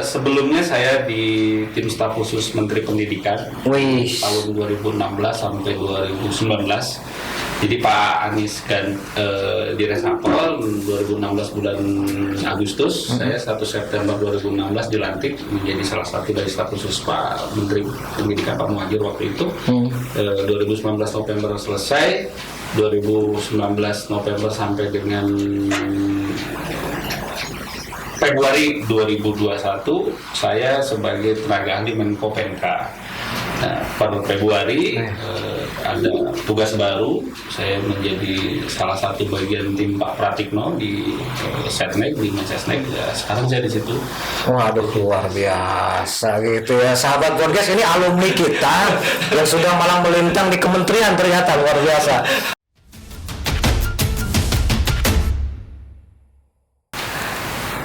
Sebelumnya saya di tim staf khusus Menteri Pendidikan tahun 2016 sampai 2019. Jadi Pak Anies kan di resapel 2016 bulan Agustus, saya 1 September 2016 dilantik menjadi salah satu dari staf khusus Pak Menteri Pendidikan Pak Muhadjir waktu itu. 2019 November selesai, 2019 November sampai dengan Februari 2021 saya sebagai tenaga ahli Menko PMK. Nah, pada Februari ada tugas baru, saya menjadi salah satu bagian tim Pak Pratikno di Setnek, di Mensesnek. Ya, sekarang saya di situ. Waduh, luar biasa gitu ya, sahabat podcast, ini alumni kita yang sudah malang melintang di kementerian, ternyata luar biasa.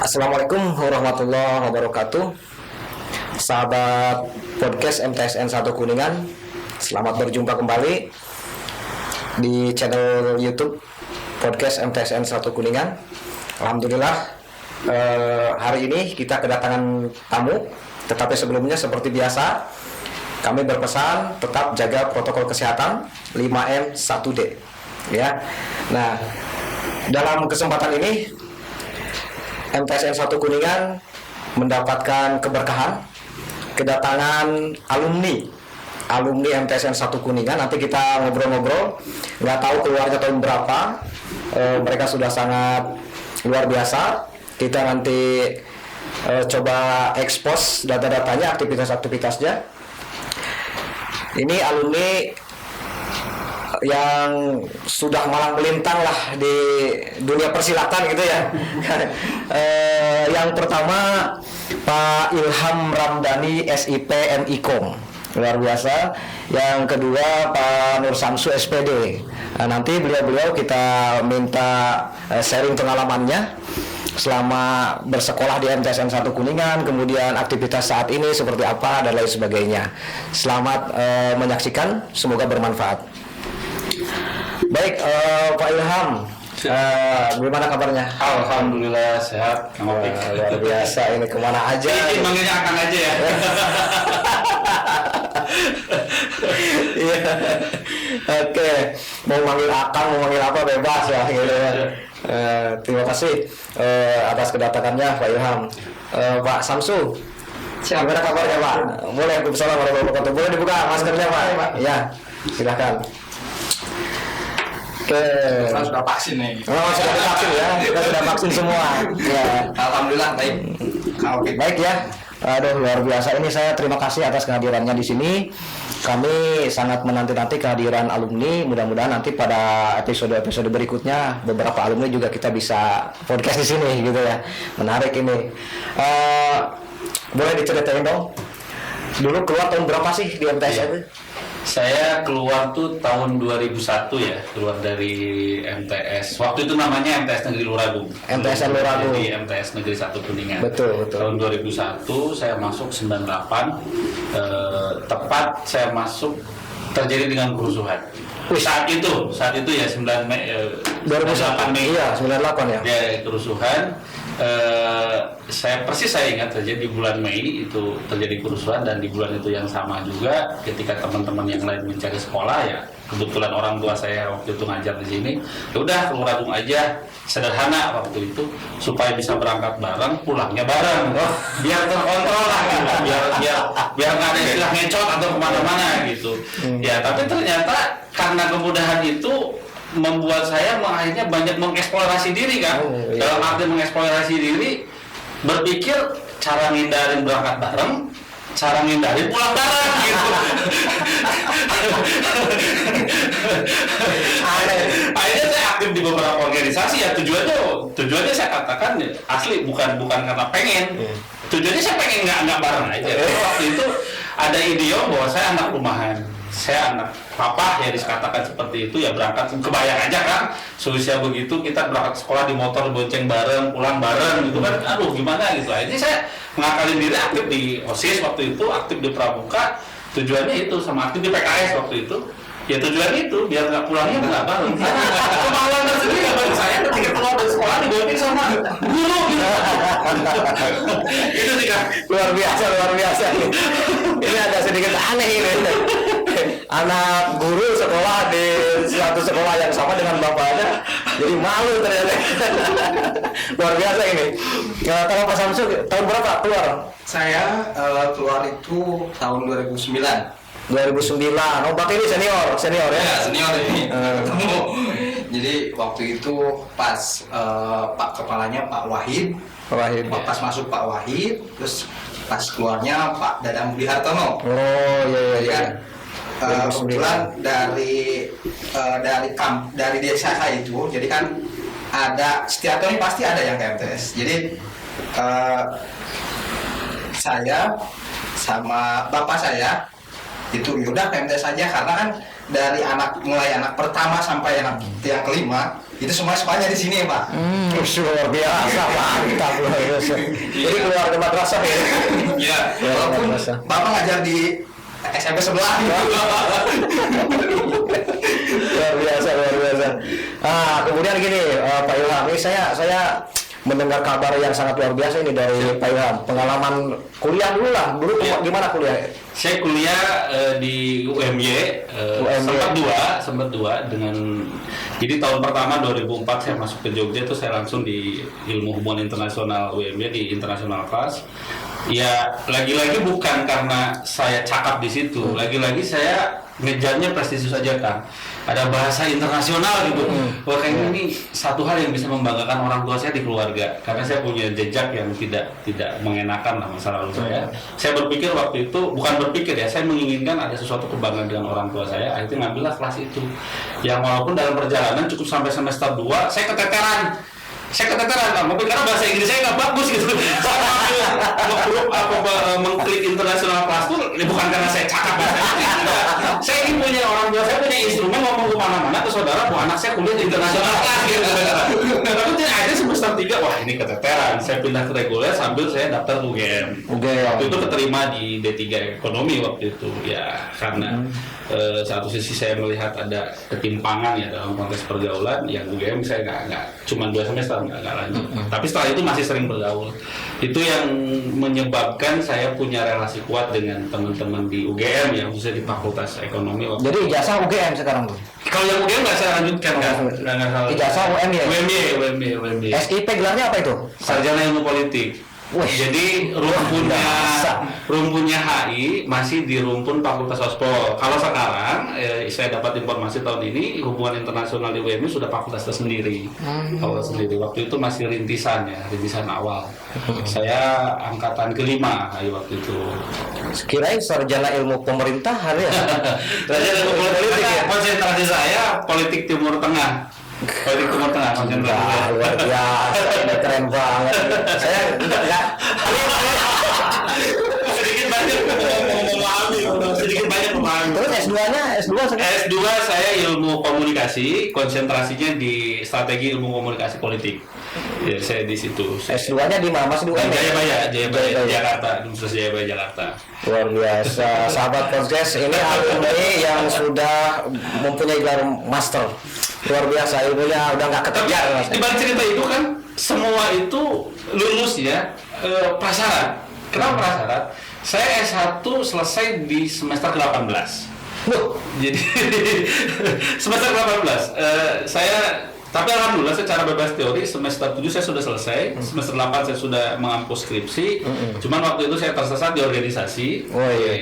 Assalamualaikum warahmatullahi wabarakatuh. Sahabat podcast MTSN 1 Kuningan, selamat berjumpa kembali di channel YouTube podcast MTSN 1 Kuningan. Alhamdulillah, hari ini kita kedatangan tamu, tetapi sebelumnya seperti biasa kami berpesan tetap jaga protokol kesehatan 5M 1D ya. Nah, dalam kesempatan ini MTSN 1 Kuningan mendapatkan keberkahan kedatangan alumni MTSN 1 Kuningan. Nanti kita ngobrol-ngobrol, nggak tahu keluarnya tahun berapa. Mereka sudah sangat luar biasa. Kita nanti coba expose data-datanya, aktivitas-aktivitasnya. Ini alumni yang sudah malang melintang lah di dunia persilatan gitu ya. Yang pertama Pak Ilham Ramdhani SIP MIKOM, luar biasa. Yang kedua Pak Nur Samsu SPD. Nanti beliau kita minta sharing pengalamannya selama bersekolah di MTSN 1 Kuningan, kemudian aktivitas saat ini seperti apa dan lain sebagainya. Selamat menyaksikan, semoga bermanfaat. Baik, Pak Ilham, gimana kabarnya? Alhamdulillah sehat. Luar biasa, ini kemana aja? Ini manggilnya Akang aja ya. Iya. Oke, mau manggil Akang, mau manggil apa bebas ya gitu ya. Terima kasih atas kedatangannya Pak Ilham. Pak Samsu, gimana kabarnya Pak? Boleh, Assalamualaikum warahmatullahi wabarakatuh. Boleh dibuka maskernya Pak? Iya, silakan. Oke. Kita sudah vaksin nih. Oh, sudah divaksin ya. Kita sudah vaksin semua. Ya. Alhamdulillah baik. Oke, baik ya. Aduh, luar biasa. Ini saya terima kasih atas kehadirannya di sini. Kami sangat menanti-nanti kehadiran alumni. Mudah-mudahan nanti pada episode-episode berikutnya beberapa alumni juga kita bisa podcast di sini gitu ya. Menarik ini. Boleh diceritain dong? Dulu keluar tahun berapa sih di MTSN? Saya keluar tuh tahun 2001 ya, keluar dari MTS. Waktu itu namanya MTS Negeri Luragung. MTSN Luragung. Jadi MTS Negeri 1 Kuningan. Betul. Tahun 2001 saya masuk 98. Tepat saya masuk terjadi dengan kerusuhan. Saat itu ya 9 Mei 2008 Mei. Iya, 98 ya. Ya, kerusuhan. Saya ingat terjadi di bulan Mei itu terjadi kerusuhan, dan di bulan itu yang sama juga ketika teman-teman yang lain mencari sekolah, ya kebetulan orang tua saya waktu itu ngajar di sini. Ya udah, ke Luragung aja, sederhana waktu itu, supaya bisa berangkat bareng, pulangnya bareng, biar terkontrol lah gitu. biar nggak ada istilah ngecot atau kemana-mana gitu. Ya, tapi ternyata karena kemudahan itu membuat saya akhirnya banyak mengeksplorasi diri kan. Dalam arti mengeksplorasi diri, berpikir cara ngindarin berangkat bareng, cara ngindarin pulang bareng gitu. Akhirnya saya aktif di beberapa organisasi ya. Tujuannya saya katakan asli bukan karena pengen. Tujuannya saya pengen nggak bareng aja. Waktu itu ada ide bahwa saya anak rumahan, saya anak papa ya, dikatakan seperti itu ya, berangkat, kebayang aja kan seusia begitu kita berangkat sekolah di motor, bonceng bareng, pulang bareng gitu kan, aduh gimana gitu. Akhirnya saya ngakalin diri, aktif di OSIS waktu itu, aktif di Pramuka. Tujuannya itu, sama aktif di PKS waktu itu. Ya tujuannya itu biar nggak pulangnya nggak bareng. Kemauan tersendiri bagi saya ketika keluar dari sekolah dibonceng sama guru gitu. luar biasa. Ini agak sedikit aneh ini. Anak guru sekolah di satu sekolah yang sama dengan bapaknya, jadi malu ternyata. Luar biasa ini. Kalau Pak Samsul tahun berapa keluar? Saya keluar itu tahun 2009. 2009. Oh, berarti ini senior ya? Ya, senior ini ketemu. Jadi waktu itu pas Pak kepalanya Pak Wahid. Wahid. Pas masuk Pak Wahid, terus pas keluarnya Pak Dadang Budi Hartono. Oh, iya. Kebetulan dari desa saya itu, jadi kan ada setiap tahun pasti ada yang KMTS. Jadi saya sama bapak saya itu yaudah KMTS saja, karena kan dari mulai anak pertama sampai anak yang kelima itu semua sekolahnya di sini Pak. Luar biasa, mantap luar biasa. Jadi keluar dari madrasah ya? Iya. Walaupun bapak ngajar di SMP sebelah. Luar biasa. Kemudian gini, Pak Ilham, ini saya mendengar kabar yang sangat luar biasa ini dari Pak Ilham. Pengalaman kuliah dulu lah. Dulu gimana kuliah? Saya kuliah di UMY, sempat dua dengan. Jadi tahun pertama 2004 saya masuk ke Jogja, itu saya langsung di ilmu hubungan internasional UMY di internasional kelas. Ya lagi-lagi bukan karena saya cakap di situ, lagi-lagi saya ngejarnya prestisius aja kan. Ada bahasa internasional gitu. Wah, kayaknya ini satu hal yang bisa membanggakan orang tua saya di keluarga, karena saya punya jejak yang tidak mengenakan lah masa lalu saya. Saya berpikir waktu itu, bukan berpikir ya, saya menginginkan ada sesuatu kebanggaan dengan orang tua saya. Akhirnya ngambillah kelas itu. Yang walaupun dalam perjalanan cukup sampai semester 2 saya keteteran lah, mungkin karena bahasa Inggris saya nggak bagus gitu. Saya mengklik internasional kelas tuh bukan karena saya cakap bahasa Inggris. Saya ingin punya orang tua saya punya instrumen ngomong kemana-mana ke saudara, bu anak saya kuliah di internasional kelas gitu. Tapi akhirnya semester 3, wah ini keteteran. Saya pindah ke reguler sambil saya daftar UGM. Waktu itu keterima di D3 ekonomi waktu itu ya, karena satu sisi saya melihat ada ketimpangan ya dalam konteks pergaulan. Yang UGM saya nggak cuma 2 semester nggak lanjut. Tapi setelah itu masih sering bergaul. Itu yang menyebabkan saya punya relasi kuat dengan teman-teman di UGM yang khususnya di Fakultas Ekonomi. Jadi ijazah UGM sekarang tuh? Kalau yang UGM nggak saya lanjutkan kan? Nggak salah. Ijazah UMY. UMY. SIP gelarnya apa itu? Sarjana Ilmu Politik. Wih, jadi rumpunnya HI masih di rumpun Fakultas Sospol. Kalau sekarang saya dapat informasi tahun ini hubungan internasional di UMY sudah fakultas tersendiri. Fakultas sendiri. Waktu itu masih rintisan awal. Saya angkatan kelima HI waktu itu. Kirain sarjana ilmu pemerintahan ya. Sarjana ilmu politik ya. Konsentrasi saya politik Timur Tengah. Politik Timur Tengah konsentrasi. Luar biasa, ini keren banget. Saya enggak sedikit banyak memahami. Terus S2 saya ilmu komunikasi, konsentrasinya di strategi ilmu komunikasi politik. Ya, saya di situ. S2-nya di mana? Mas di UM? Jayabaya, Jakarta, Universitas Jayabaya Jakarta. Luar biasa, sahabat podcast, ini alumni yang sudah mempunyai gelar master. Luar biasa, ilmunya udah nggak ketejar. Di balik cerita itu kan semua itu lulus ya prasyarat. Kenapa prasyarat? Saya S1 selesai di semester 18. Jadi semester 18 tapi alhamdulillah secara bebas teori semester 7 saya sudah selesai, semester 8 saya sudah mengampu skripsi. Cuman waktu itu saya tersesat di organisasi.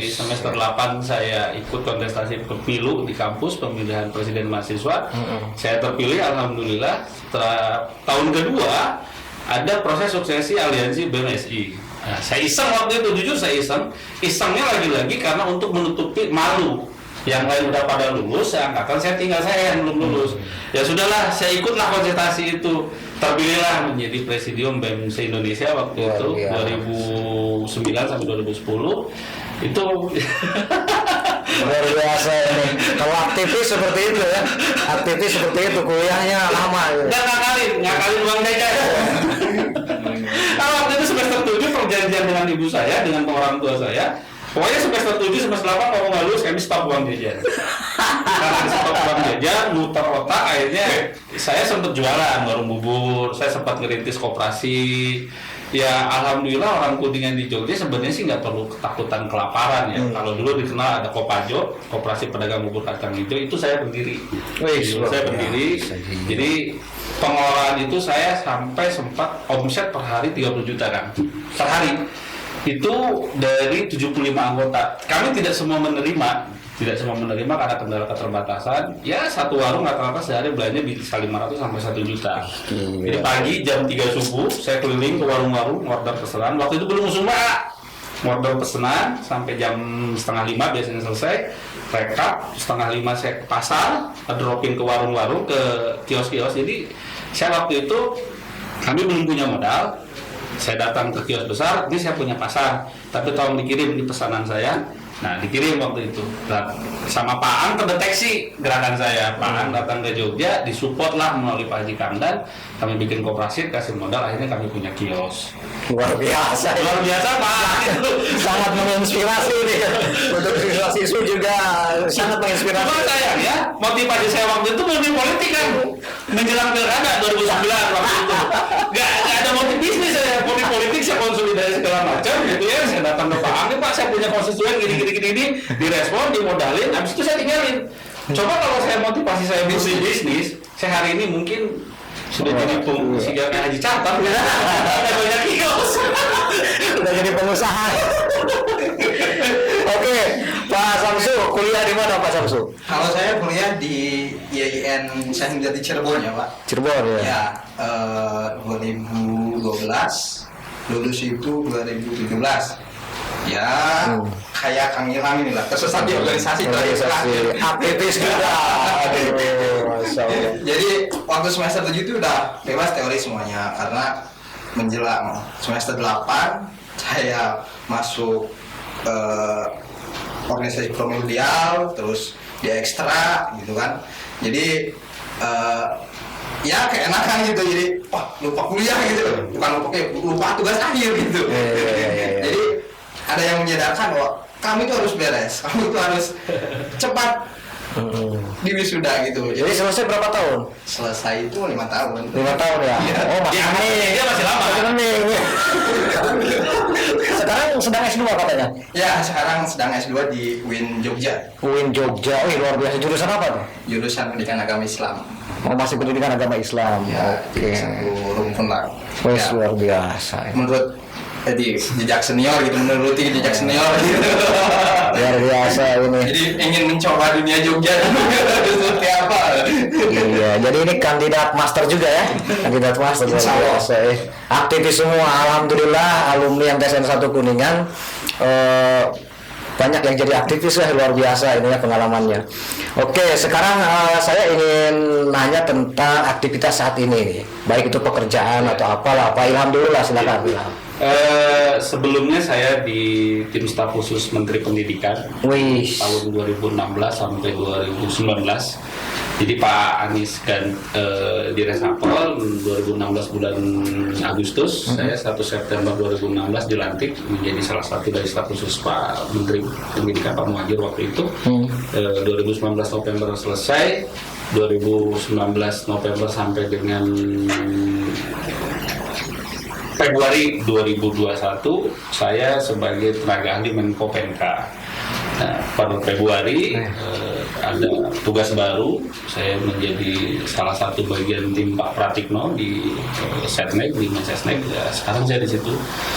Di semester 8 saya ikut kontestasi pemilu di kampus, pemilihan presiden mahasiswa. Saya terpilih alhamdulillah. Setelah tahun kedua ada proses suksesi aliansi BMSI. Nah, saya iseng waktu itu, jujur saya isengnya lagi-lagi karena untuk menutupi malu. Yang lain udah pada lulus, angkatan saya tinggal saya yang belum lulus. Ya sudahlah, saya ikutlah kontestasi itu. Terpilihlah menjadi presidium BEM se-Indonesia waktu itu 2009 sampai 2010. Itu luar biasa ini. Kalau aktivis seperti itu ya, aktivis seperti itu kuliahnya lama. Dan ngakalin uang jajan. Kalau waktu itu semester 7 perjanjian dengan ibu saya, dengan orang tua saya. Pokoknya semester 7, semester 8 kalau nggak lulus kami stop uang jajan. Karena stop uang jajan, muter otak, akhirnya saya sempat jualan warung bubur, saya sempat ngerintis koperasi. Ya alhamdulillah orang Kuningan di Jogja sebenarnya sih nggak perlu ketakutan kelaparan ya. Kalau dulu dikenal ada Kopajo, Koperasi Pedagang Bubur Kacang Hijau, itu saya berdiri. Saya berdiri. Jadi pengelolaan itu saya sampai sempat omset per hari 30 juta kan. Per hari. Itu dari 75 anggota. Kami tidak semua menerima karena kendala keterbatasan. Ya satu warung rata-rata sehari belanja bisa 500 sampai 1 juta. Jadi pagi jam 3 subuh saya keliling ke warung-warung order pesanan. Waktu itu belum Mbak. Order pesanan sampai jam setengah 5 biasanya selesai. Rekap setengah 5 saya ke pasar, dropin ke warung-warung, ke kios-kios. Jadi saya waktu itu kami belum punya modal. Saya datang ke kios besar, ini saya punya pasar, tapi tolong dikirim di pesanan saya. Nah, dikirim waktu itu. Dan sama Pak Ang terdeteksi gerakan saya. Pak Ang datang ke Jogja, disupport lah melalui Pak Haji Kamdan. Kami bikin koperasi, kasih modal, akhirnya kami punya kios. Luar biasa. Luar biasa Pak. Sangat menginspirasi nih. Untuk siswa-siswi juga sangat menginspirasi. Cuma sayang ya, motivasi saya waktu itu murni politik kan. Menjelang pilkada 2009 waktu itu. Gak ada motif bisnis saya, motif politik saya konsolidasi segala macam gitu ya. Saya datang ke Pak Ang, nih Pak saya punya konstituen gini, direspon, dimodalin, habis itu saya tinggalin. Coba kalau saya motivasi saya bisnis, saya hari ini mungkin sudah jadi pengusaha Haji Catat, ada banyak kios, Udah jadi pengusaha. Oke, Pak Samsu, kuliah di mana Pak Samsu? Kalau saya kuliah di IAIN Sains di Cirebon ya Pak. Cirebon ya. Ya, 2012, lulus itu 2017. Ya, kayak Kang Ilham inilah, tersesat di organisasi. Aktivis juga. Aduh, Masya Allah. Jadi waktu semester 7 itu udah bebas teori semuanya, karena menjelang semester 8 saya masuk organisasi promedial, terus dia ekstra gitu kan. Jadi ya keenakan gitu, jadi wah lupa kuliah gitu, bukan lupa tugas akhir gitu. Jadi ada yang menyadarkan bahwa kamu itu harus beres, kamu itu harus cepat di wisuda gitu. Jadi selesai berapa tahun? Selesai itu 5 tahun. 5 tahun ya? Iya. Oh masih nih. dia masih lama. Sekarang sedang S2 katanya? Ya, sekarang sedang S2 di UIN Jogja. UIN Jogja, luar biasa. Jurusan apa tuh? Jurusan Pendidikan Agama Islam. Oh masih pendidikan agama Islam. Ya, Oke. satu rumpun lah. Wes Ya, luar biasa. menurut jadi jejak senior gitu, menuruti jejak senior gitu. Luar biasa ini. Jadi ingin mencoba dunia Jogja seperti apa? Iya, jadi ini kandidat master juga ya, kandidat master luar Insya Allah. biasa. Aktivis semua, alhamdulillah alumni MTSN 1 Kuningan banyak yang jadi aktivis lah, luar biasa ini ya pengalamannya. Oke, sekarang saya ingin nanya tentang aktivitas saat ini nih, baik itu pekerjaan atau apalah. Pak Ilham dulu lah, silakan Ilham. Sebelumnya saya di tim staf khusus Menteri Pendidikan Wih, tahun 2016 sampai 2019. Jadi Pak Anies kan di resapel 2016 bulan Agustus, saya 1 September 2016 dilantik menjadi salah satu dari staf khusus Pak Menteri Pendidikan Pak Muhajir waktu itu. 2019 November selesai, 2019 November sampai dengan Februari 2021 saya sebagai tenaga ahli Menko PMK. Nah, pada Februari ada tugas baru, saya menjadi salah satu bagian tim Pak Pratikno di Setnek, di Mensesnek. Ya, sekarang saya di situ.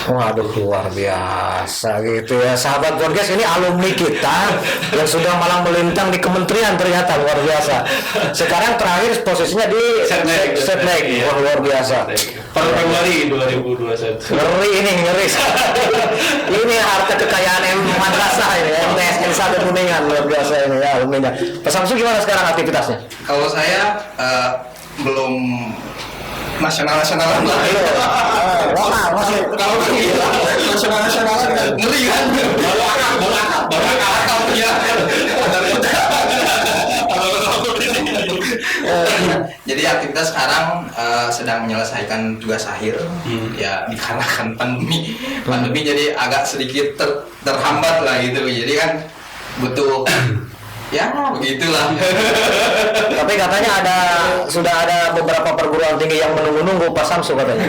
waduh luar biasa gitu ya, sahabat podcast, ini alumni kita yang sudah malang melintang di kementerian, ternyata luar biasa. Sekarang terakhir posisinya di Setnek, wah luar biasa. Pada Februari 2021. Ngeri ini, ngeri. Ini harta kekayaan madrasah ini, MTSN 1 Kuningan, luar biasa ini ya alumni. Pak Samsu gimana sekarang aktivitasnya? Kalau saya belum nasional-nasionalan lah. Wah, masih Kalau gila, nasional-nasionalan kan ngeri kan. Baru akal ya. Jadi aktivitas sekarang sedang menyelesaikan tugas akhir. Ya dikarenakan pandemi jadi agak sedikit terhambat lah gitu. Jadi kan butuh ya begitulah. Tapi katanya sudah ada beberapa perguruan tinggi yang menunggu-nunggu Pak Samsu katanya.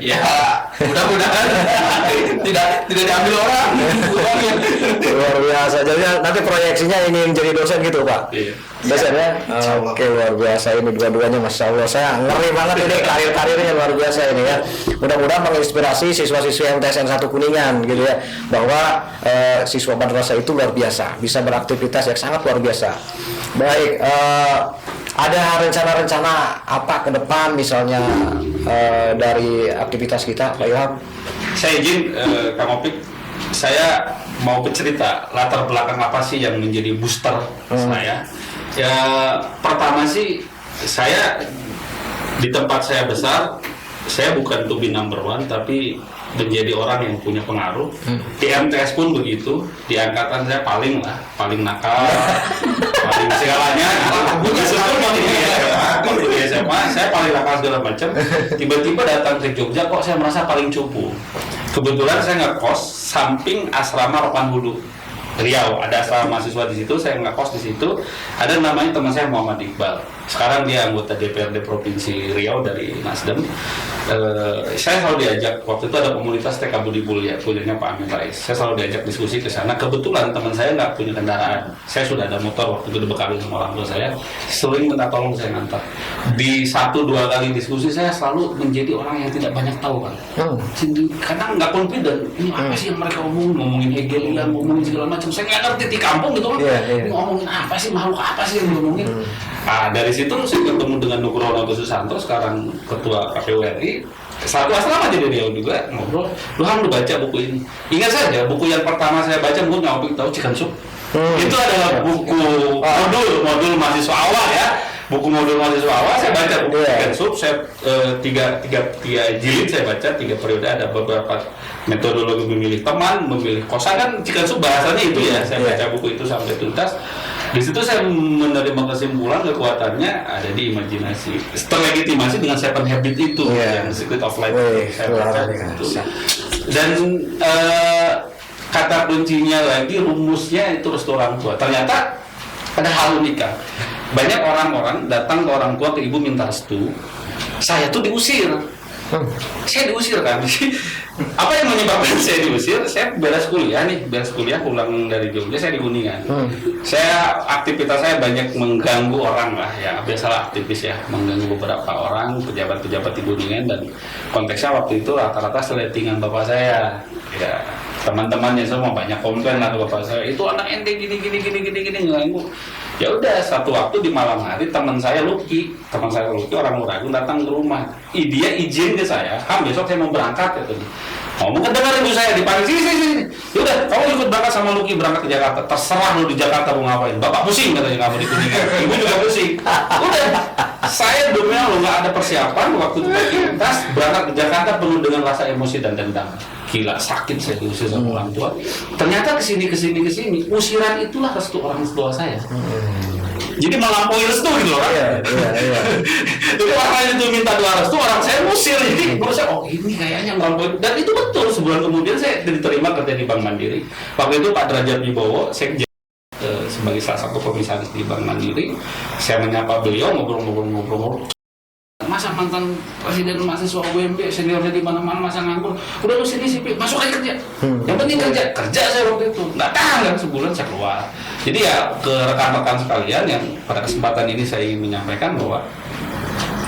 Ya mudah-mudahan tidak diambil orang. Luar biasa. Jadi nanti proyeksinya ingin jadi dosen gitu Pak? Iya. Dosen ya? Insya Allah. Oke, luar biasa ini dua-duanya, Masya Allah. Saya ngeri banget ini karir-karirnya luar biasa ini ya. Mudah-mudahan menginspirasi siswa-siswi MTSN 1 Kuningan gitu ya, bahwa siswa madrasah itu luar biasa, bisa beraktivitas yang sangat luar biasa. Baik, ada rencana-rencana apa ke depan misalnya dari aktivitas kita, Pak Ilham? Saya izin Kang Opik, saya mau bercerita latar belakang apa sih yang menjadi booster saya. Ya pertama sih, saya di tempat saya besar, saya bukan to be number one, tapi menjadi orang yang punya pengaruh. Di MTS pun begitu, di angkatan saya paling nakal, paling segalanya. Di SMA saya paling nakal segala macam. Tiba-tiba datang ke Jogja, kok saya merasa paling cupu. Kebetulan saya ngekos samping asrama Rokan Hulu Riau, ada asrama mahasiswa di situ, saya ngekos di situ. Ada namanya teman saya Muhammad Iqbal. Sekarang dia anggota DPRD Provinsi Riau dari Nasdem. Saya selalu diajak, waktu itu ada komunitas TK Budi Mulia, punyanya Pak Amin Rais. Saya selalu diajak diskusi ke sana. Kebetulan teman saya nggak punya kendaraan. Saya sudah ada motor waktu itu dibekali sama orang tua saya. Sering minta tolong saya ngantar. Di 1-2 kali diskusi saya selalu menjadi orang yang tidak banyak tahu kan. Kadang nggak confident. Ini apa sih yang mereka ngomongin Hegelian, ngomongin segala macam. Saya nggak ngerti di kampung gitu kan. Ini ngomongin apa sih, makhluk apa sih yang ngomongin. Nah, dari situ saya ketemu dengan Nugroho Susanto, sekarang ketua KPU RI. Satu asrama jadi Riau juga, ngobrol. Lu baca buku ini. Ingat saja, buku yang pertama saya baca, mungkin Opik tahu, Chicken Soup. Itu adalah buku modul mahasiswa awal ya. Buku modul mahasiswa awal saya baca buku Chicken Soup. Saya tiga jilid saya baca, 3 periode, ada beberapa metodologi memilih teman, memilih kosan, kan Chicken Soup bahasanya itu ya. Saya baca buku itu sampai tuntas. Di situ saya menerima kesimpulan kekuatannya ada di imajinasi, terlegitimasi dengan 7 habit itu, yang Secret of Life. Saya baca itu. Dan kata kuncinya lagi, rumusnya itu restu orang tua. Ternyata ada hal unik kan. Banyak orang-orang datang ke orang tua, ke ibu minta restu. Saya tuh diusir. Saya diusir kan. Apa yang menyebabkan saya diusir? Saya beres kuliah pulang dari Jogja, saya di Kuningan. Saya aktivitas saya banyak mengganggu orang lah ya, biasalah aktivis ya, mengganggu beberapa orang, pejabat-pejabat di Kuningan, dan konteksnya waktu itu rata-rata seletingan bapak saya. Ya, teman-temannya semua banyak komplain lah ke bapak saya, itu anak ente gini nganggu. Ya udah, satu waktu di malam hari teman saya Lucky orang Muragung datang ke rumah. Dia izin ke saya, besok saya mau berangkat gitu. Ngomong kedengar ibu saya dipanggil, sini. Yaudah, kamu ikut berangkat sama Lucky berangkat ke Jakarta. Terserah lu di Jakarta mau ngapain. Bapak pusing katanya kamu di Kuningan. Ibu juga pusing. Udah, saya demi Allah nggak ada persiapan waktu itu pakai tas berangkat ke Jakarta penuh dengan rasa emosi dan dendam. Gila, sakit saya diusir sama orang tua. Ternyata kesini. Usiran itulah restu orang tua saya. Jadi melampaui restu gitu loh kan. Iya. Jadi orang itu minta 2 restu, orang saya musir. Jadi menurut saya, oh ini kayaknya melampaui. Dan itu betul, sebulan kemudian saya diterima kerja di Bank Mandiri. Waktu itu Pak Derajat Wibowo, sekjen sebagai salah satu komisaris di Bank Mandiri. Saya menyapa beliau, ngobrol. Masa mantan presiden mahasiswa UMB, seniornya di mana-mana, masa nganggur. Udah lu sini sipil, masuk aja kerja. Yang penting kerja saya waktu itu. Nggak tahan kan, sebulan saya keluar. Jadi ya ke rekan-rekan sekalian yang pada kesempatan ini saya ingin menyampaikan bahwa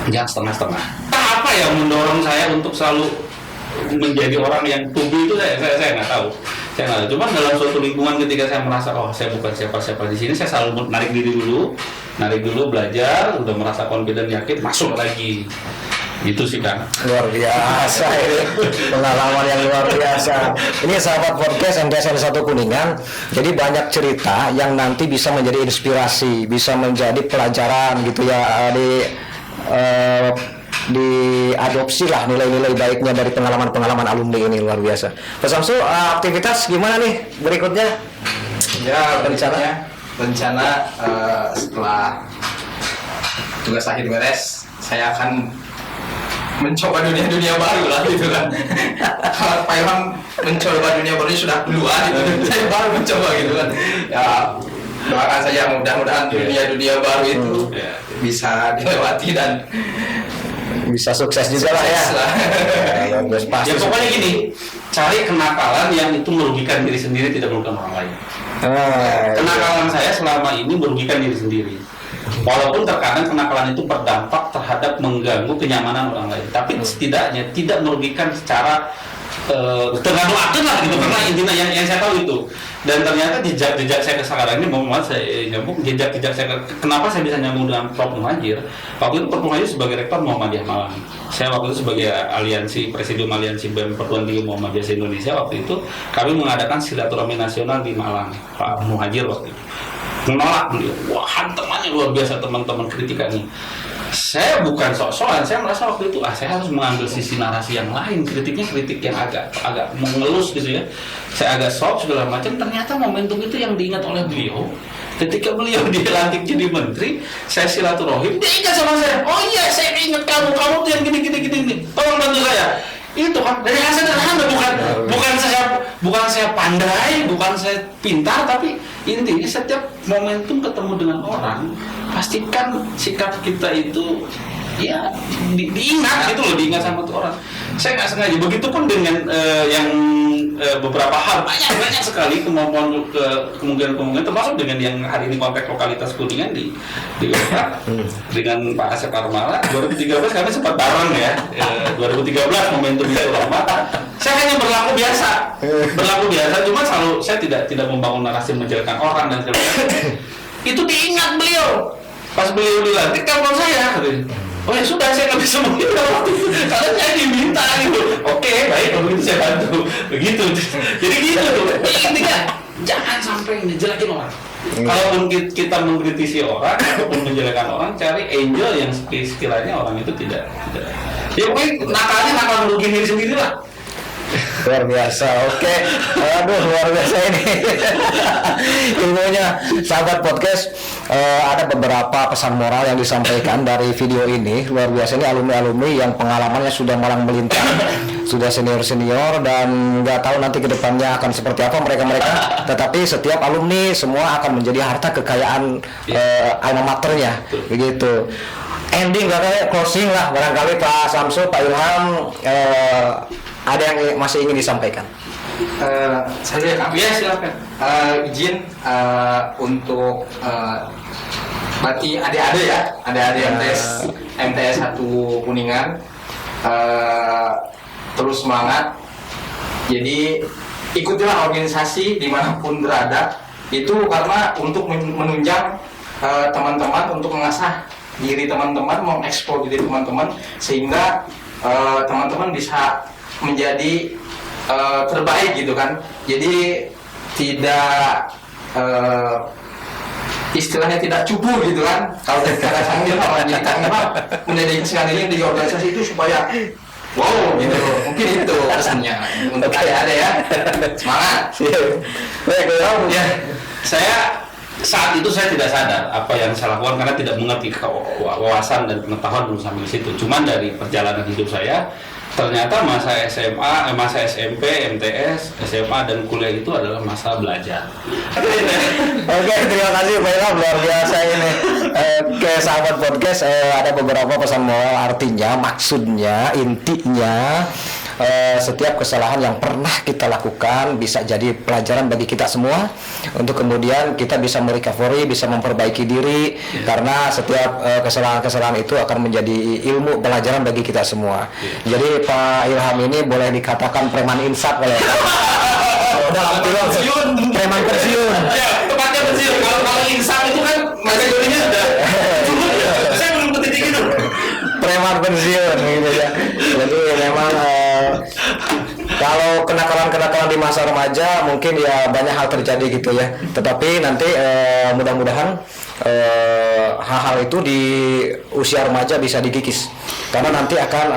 jangan setengah-setengah. Apa yang mendorong saya untuk selalu menjadi orang yang tubuh itu saya nggak tahu. Cuman dalam suatu lingkungan ketika saya merasa saya bukan siapa-siapa di sini, saya selalu narik dulu belajar, udah merasa confident, yakin, masuk lagi. Itu sih kan. Luar biasa ini. Pengalaman yang luar biasa. Ini sahabat podcast MTSN 1 Kuningan. Jadi banyak cerita yang nanti bisa menjadi inspirasi, bisa menjadi pelajaran gitu ya, diadopsi lah nilai-nilai baiknya dari pengalaman-pengalaman alumni ini, luar biasa. Pak Samsu, aktivitas gimana nih berikutnya? Ya, rencana setelah tugas akhir beres, saya akan mencoba dunia baru lah gitu kan. Kalau Pak Ilham mencoba dunia baru sudah duluan gitu, saya baru mencoba gitu kan. Ya, doakan saja mudah-mudahan dunia baru itu bisa dilewati dan bisa sukses juga lah ya. Sukses lah. Ya, pasti. Ya pokoknya gini, cari kenakalan yang itu merugikan diri sendiri, tidak merugikan orang lain. Kenakalan saya selama ini merugikan diri sendiri. Walaupun terkadang kenakalan itu berdampak terhadap mengganggu kenyamanan orang lain, tapi setidaknya tidak merugikan secara terlalu aktif lah gitu, karena intinya yang saya tahu itu. Dan ternyata jejak saya sekarang ini mau saya nyambung jejak saya, kenapa saya bisa nyambung dengan Prof. Muhajir. Waktu itu Prof. Muhajir sebagai rektor Muhammadiyah Malang, saya waktu itu sebagai presidium aliansi BEM Perguruan Tinggi Muhammadiyah se-Indonesia. Waktu itu kami mengadakan silaturahmi nasional di Malang. Pak Muhajir waktu itu menolak beliau, wah hantamannya luar biasa teman-teman kritikannya. Saya bukan sok-sokan, saya merasa waktu itu saya harus mengambil sisi narasi yang lain, kritik yang agak mengelus gitu ya. Saya agak sok segala macam, ternyata momentum itu yang diingat oleh beliau. Ketika beliau dilantik jadi menteri, saya silaturahim, dia ingat sama saya. Oh iya, saya ingat kamu tuh yang gini. Tolong bantu saya. Itu kan dari hasil sederhana, bukan saya pandai, bukan saya pintar, tapi intinya setiap momentum ketemu dengan orang, pastikan sikap kita itu ya diingat gitu loh, diingat sama tuh orang. Saya nggak sengaja, begitupun dengan yang beberapa hal, banyak sekali kemungkinan termasuk dengan yang hari ini konteks lokalitas Kuningan di Unpad dengan Pak Asep Armala 2013 kami sempat bareng ya. 2013 momentum itu lama. Saya hanya berlaku biasa, cuma selalu saya tidak membangun narasi menjelekkan orang dan sebagainya. Itu diingat beliau pas beliau dilantik, telepon saya katanya. Oh ya sudah, saya nggak bisa menghindar waktu itu karena saya diminta gitu. Oke, baik, kalau begitu saya bantu. Begitu. Jadi gitu tuh. Intinya jangan sampai ngejelekin orang. Kalaupun kita mengkritisi orang ataupun menjelekan orang, cari angel yang sekiranya orang itu tidak. Ya pokoknya nakal merugikan diri sendiri lah. Luar biasa, oke. Aduh, luar biasa ini ilmunya. Sahabat podcast, ada beberapa pesan moral yang disampaikan dari video ini. Luar biasa, ini alumni-alumni yang pengalamannya sudah malang melintang, sudah senior-senior, dan nggak tahu nanti kedepannya akan seperti apa mereka. Tetapi setiap alumni semua akan menjadi harta kekayaan alma maternya, begitu. Ending, katanya closing lah, barangkali Pak Samsul, Pak Ilham, ada yang masih ingin disampaikan? Saya ya silakan. Izin untuk berarti adik-adik MTS 1 Kuningan, terus semangat. Jadi ikutilah organisasi dimanapun berada, itu karena untuk menunjang teman-teman, untuk mengasah diri teman-teman, mengeksplor diri teman-teman, sehingga teman-teman bisa menjadi terbaik gitu kan. Jadi tidak istilahnya tidak cupu gitu kan. Kalau dari kata Sanggil, jadi Kang menjadi sekali di organisasi itu supaya wow gitu. Mungkin itu pesannya untuk ada ya. Semangat. Baik, ya. Saat itu saya tidak sadar apa yang saya lakukan karena tidak mengerti wawasan dan pengetahuan belum sampai di situ. Cuman dari perjalanan hidup saya, ternyata masa SMA, masa SMP, MTS, SMA dan kuliah itu adalah masa belajar. Oke, terima kasih Pak Ilham, luar biasa ini. Oke, sahabat podcast, ada beberapa pesan moral, artinya, maksudnya, intinya, setiap kesalahan yang pernah kita lakukan bisa jadi pelajaran bagi kita semua, untuk kemudian kita bisa merecovery, bisa memperbaiki diri, karena setiap kesalahan-kesalahan itu akan menjadi ilmu pelajaran bagi kita semua. Jadi Pak Ilham ini boleh dikatakan preman insaf ya. Dalam film preman pensiun. Ya, tepatnya pensiun. Kalau insaf itu kan kategorinya sudah. Saya belum ke titik itu. Preman pensiun gitu ya. Jadi memang kalau kenakalan-kenakalan di masa remaja mungkin ya banyak hal terjadi gitu ya. Tetapi nanti mudah-mudahan hal-hal itu di usia remaja bisa dikikis, karena nanti akan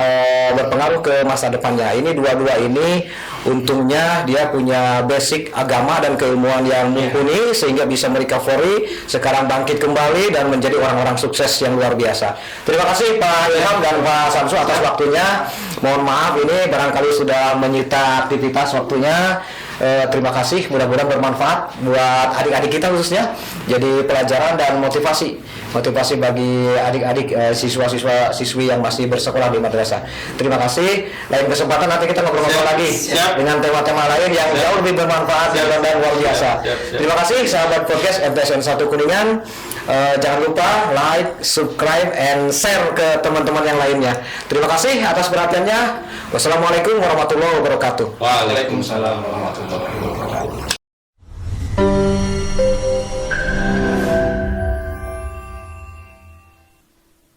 berpengaruh ke masa depannya. Ini dua-dua ini untungnya dia punya basic agama dan keilmuan yang mumpuni sehingga bisa merecovery, sekarang bangkit kembali dan menjadi orang-orang sukses yang luar biasa. Terima kasih Pak Ilham dan Pak Samsul atas waktunya. Mohon maaf ini barangkali sudah menyita aktivitas waktunya. Terima kasih, mudah-mudahan bermanfaat buat adik-adik kita khususnya, jadi pelajaran dan motivasi motivasi bagi adik-adik siswa-siswi yang masih bersekolah di madrasah. Terima kasih. Lain kesempatan nanti kita ngobrol-ngobrol lagi dengan tema-tema lain yang jauh lebih bermanfaat dan luar biasa. Terima kasih sahabat podcast MTSN 1 Kuningan. Jangan lupa like, subscribe, and share ke teman-teman yang lainnya. Terima kasih atas perhatiannya. Wassalamualaikum warahmatullahi wabarakatuh. Waalaikumsalam.